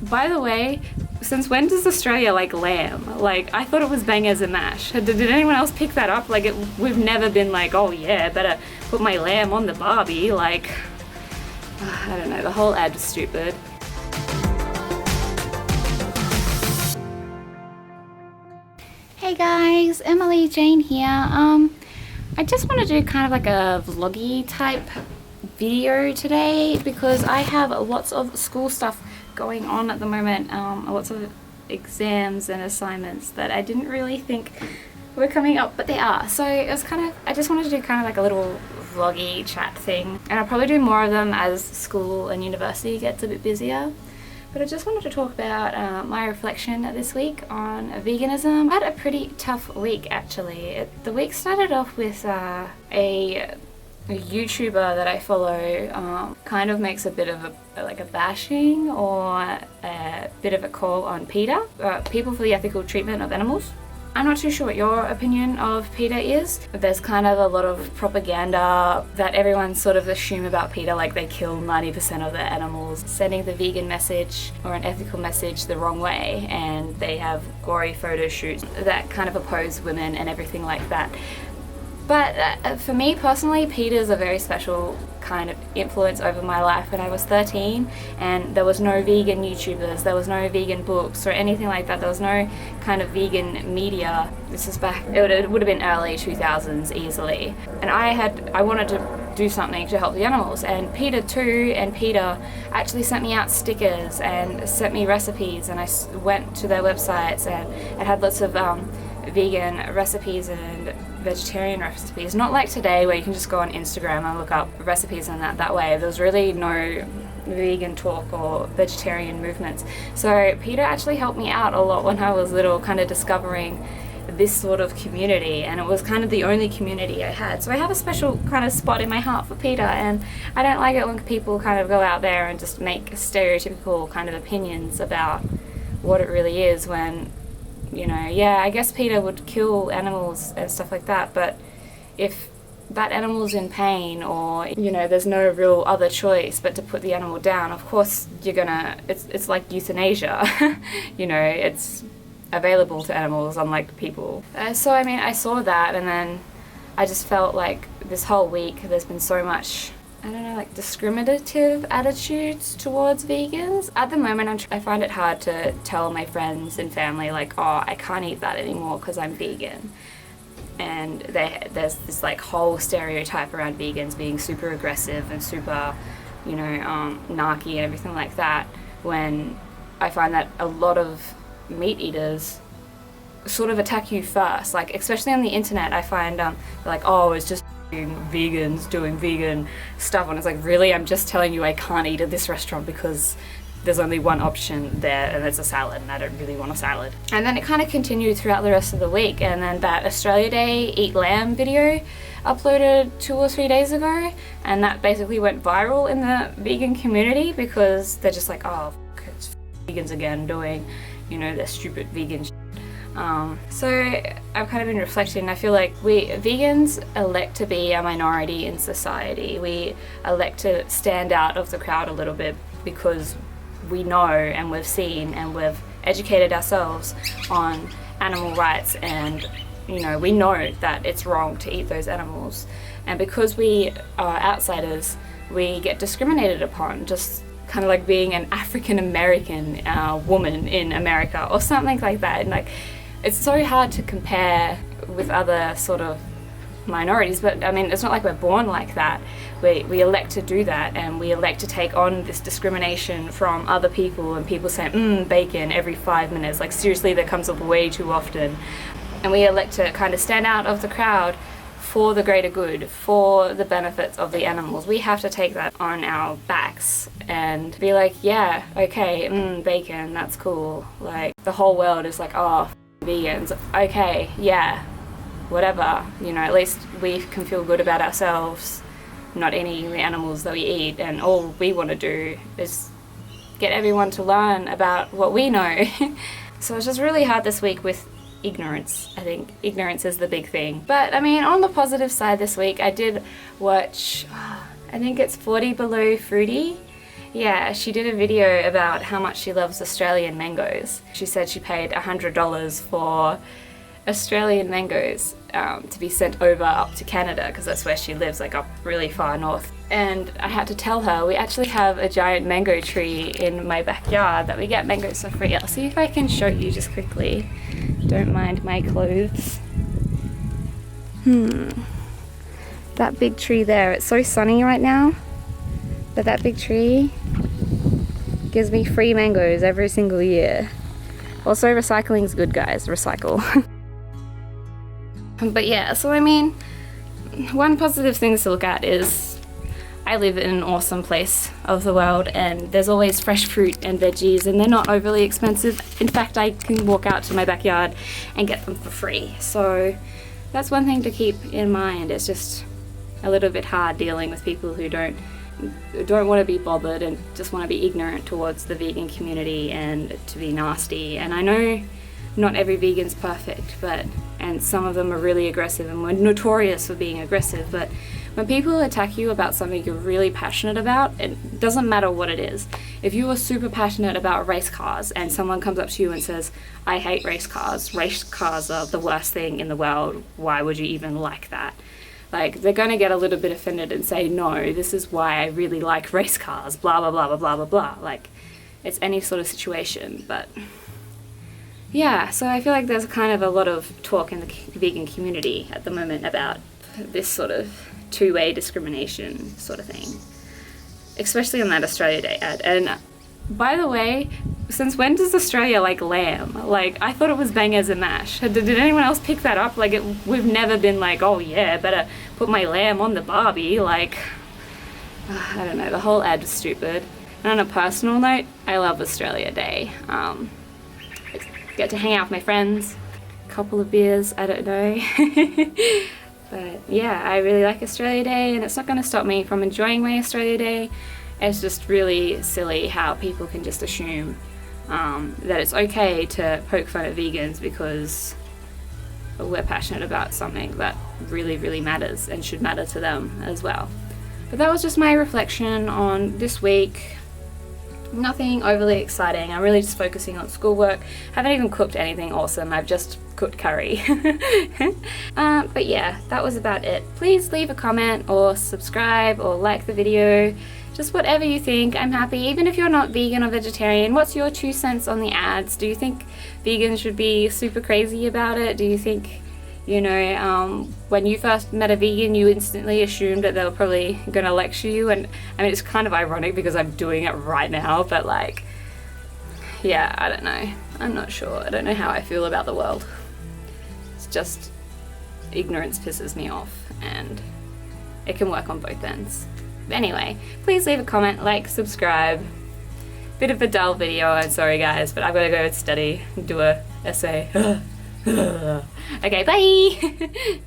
By the way, since when does Australia like lamb? Like, I thought it was bangers and mash. Did anyone else pick that up? Like, we've never been like, oh yeah, better put my lamb on the barbie. Like, I don't know, the whole ad was stupid. Hey guys, Emily Jane here. I just want to do kind of like a vloggy type video today because I have lots of school stuff going on at the moment, lots of exams and assignments that I didn't really think were coming up, but they are. So it was kind of, I just wanted to do kind of like a little vloggy chat thing, and I'll probably do more of them as school and university gets a bit busier. But I just wanted to talk about my reflection this week on veganism. I had a pretty tough week actually. The week started off with a YouTuber that I follow kind of makes a bit of a bashing or a bit of a call on PeTA, People for the Ethical Treatment of Animals. I'm not too sure what your opinion of PeTA is, but there's kind of a lot of propaganda that everyone sort of assume about PeTA, like they kill 90% of their animals, sending the vegan message or an ethical message the wrong way, and they have gory photo shoots that kind of oppose women and everything like that. But for me personally, PeTA is a very special kind of influence over my life. When I was 13 and there was no vegan YouTubers, there was no vegan books or anything like that, there was no kind of vegan media. This is back, it would have been early 2000s easily. And I wanted to do something to help the animals, and PeTA too, and PeTA actually sent me out stickers and sent me recipes, and I went to their websites and it had lots of vegan recipes and vegetarian recipes. Not like today where you can just go on Instagram and look up recipes and that way. There was really no vegan talk or vegetarian movements. So PeTA actually helped me out a lot when I was little, kind of discovering this sort of community, and it was kind of the only community I had. So I have a special kind of spot in my heart for PeTA, and I don't like it when people kind of go out there and just make stereotypical kind of opinions about what it really is when, you know, yeah, I guess PeTA would kill animals and stuff like that, but if that animal's in pain or, you know, there's no real other choice but to put the animal down, of course you're gonna, it's like euthanasia. You know, it's available to animals unlike people. So I mean, I saw that, and then I just felt like this whole week there's been so much, I don't know, like discriminative attitudes towards vegans. At the moment I find it hard to tell my friends and family like, oh, I can't eat that anymore because I'm vegan. And there's this like whole stereotype around vegans being super aggressive and super, you know, narky and everything like that, when I find that a lot of meat eaters sort of attack you first. Like, especially on the internet, I find they're like, oh, it's just vegans doing vegan stuff, and it's like, really, I'm just telling you I can't eat at this restaurant because there's only one option there and it's a salad, and I don't really want a salad. And then it kind of continued throughout the rest of the week, and then that Australia Day Eat Lamb video uploaded 2 or 3 days ago, and that basically went viral in the vegan community because they're just like, oh, it's vegans again doing, you know, their stupid vegan shit. So I've kind of been reflecting. I feel like we vegans elect to be a minority in society. We elect to stand out of the crowd a little bit because we know and we've seen and we've educated ourselves on animal rights, and, you know, we know that it's wrong to eat those animals. And because we are outsiders, we get discriminated upon, just kind of like being an African American woman in America or something like that. And like, it's so hard to compare with other sort of minorities, but I mean, it's not like we're born like that. We elect to do that, and we elect to take on this discrimination from other people, and people saying bacon every 5 minutes. Like, seriously, that comes up way too often. And we elect to kind of stand out of the crowd for the greater good, for the benefits of the animals. We have to take that on our backs and be like, yeah, okay, bacon, that's cool. Like, the whole world is like, oh, vegans, okay, yeah, whatever, you know, at least we can feel good about ourselves not eating the animals that we eat, and all we want to do is get everyone to learn about what we know. So it's just really hard this week with ignorance. I think ignorance is the big thing. But I mean, on the positive side this week, I did watch, I think it's 40 Below Fruity. Yeah, she did a video about how much she loves Australian mangoes. She said she paid $100 for Australian mangoes to be sent over up to Canada, because that's where she lives, like up really far north. And I had to tell her we actually have a giant mango tree in my backyard that we get mangoes for free. I'll see if I can show you just quickly. Don't mind my clothes. That big tree there, it's so sunny right now, but that big tree gives me free mangoes every single year. Also, recycling's good, guys, recycle. But yeah, so I mean, one positive thing to look at is I live in an awesome place of the world, and there's always fresh fruit and veggies, and they're not overly expensive. In fact, I can walk out to my backyard and get them for free. So that's one thing to keep in mind. It's just a little bit hard dealing with people who don't want to be bothered and just want to be ignorant towards the vegan community and to be nasty. And I know not every vegan's perfect, and some of them are really aggressive and we're notorious for being aggressive, but when people attack you about something you're really passionate about, it doesn't matter what it is. If you are super passionate about race cars and someone comes up to you and says, I hate race cars are the worst thing in the world, why would you even like that? Like, they're going to get a little bit offended and say, no, this is why I really like race cars, blah, blah, blah, blah, blah, blah, blah. Like, it's any sort of situation, but yeah, so I feel like there's kind of a lot of talk in the vegan community at the moment about this sort of two-way discrimination sort of thing, especially on that Australia Day ad. And by the way, since when does Australia like lamb? Like, I thought it was bangers and mash. Did anyone else pick that up? Like, we've never been like, oh yeah, better put my lamb on the barbie. Like, I don't know, the whole ad was stupid. And on a personal note, I love Australia Day. Get to hang out with my friends, a couple of beers, I don't know. But yeah, I really like Australia Day, and it's not going to stop me from enjoying my Australia Day. It's just really silly how people can just assume that it's okay to poke fun at vegans because we're passionate about something that really, really matters and should matter to them as well. But that was just my reflection on this week. Nothing overly exciting. I'm really just focusing on schoolwork. Haven't even cooked anything awesome. I've just cooked curry. But yeah, that was about it. Please leave a comment or subscribe or like the video. Just whatever you think, I'm happy. Even if you're not vegan or vegetarian, what's your 2 cents on the ads? Do you think vegans should be super crazy about it? Do you think, you know, when you first met a vegan, you instantly assumed that they were probably gonna lecture you? And I mean, it's kind of ironic because I'm doing it right now, but like, yeah, I don't know. I'm not sure. I don't know how I feel about the world. It's just, ignorance pisses me off, and it can work on both ends. But anyway, please leave a comment, like, subscribe. Bit of a dull video, I'm sorry guys, but I've got to go study and do a essay. Okay, bye!